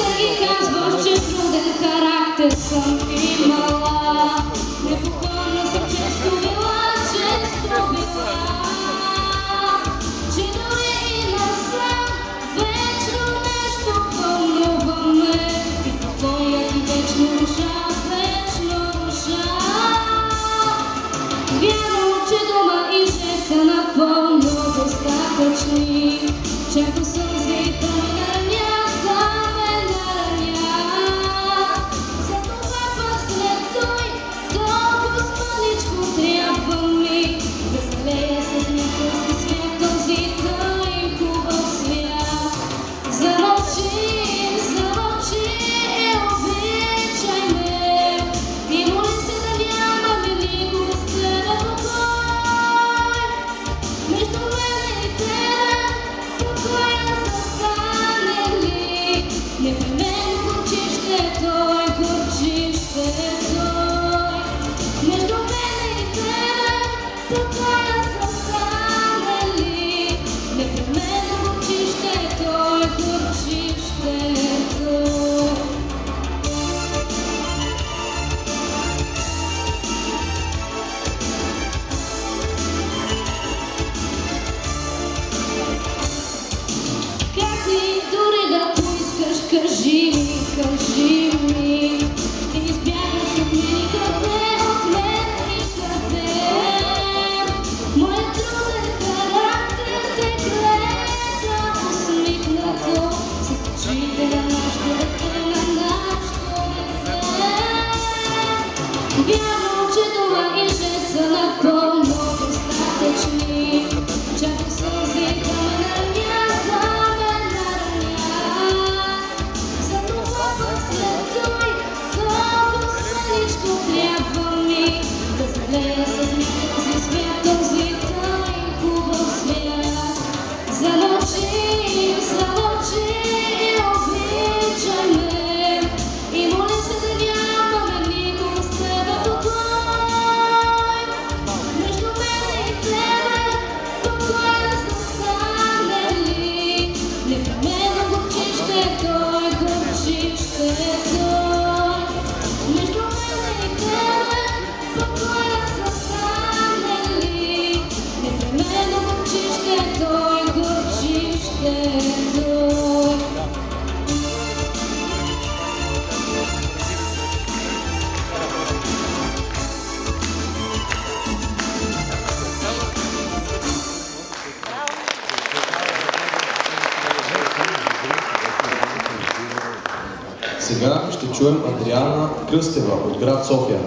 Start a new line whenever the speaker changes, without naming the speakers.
Винаги казваш, че труден характер съм имала. Непокорна съм често била, че дори и насам вечно нещо вълнува ме. И твоят вечно руша, вечно руша. Вярвам, че дома и жест са напълно достатъчни. Често сълзите ме наранят, ме наранят. Затова пък след той толкова мъничко трябва ми да залея с някакъв свят, този тъй хубав свят. Замълчи, обичай ме и моли се да нямаме никога покой. Между мен и тебе покоя застане ли? Непременно горчиш ще той, горчиш ще той. Между мен и тебе покоя застане ли? Непременно горчиш ще той, горчиш ще той. Как ли дори да поискаш, кажи ми, ти избягаш от мен и къде, моят труден характер те гледа усмихнато с очите на нашето дете. Вярвам, че това и жест са напълно достатъчни. Чакам сълзите ме наранят, затова пък след той толкова мъничко трябва ми да залея с този свят, този тъй хубав свят. Замълчи, обичай ме и моли се да нямаме никога с тебе покой. Между мен и тебе покоя застане ли? Непременно горчиш ще той, горчиш ще той. Между мен и тебе покоя застане ли? Непременно горчиш ще той, горчиш ще той.
Сега ще чуем Андриана Кръстева от град София.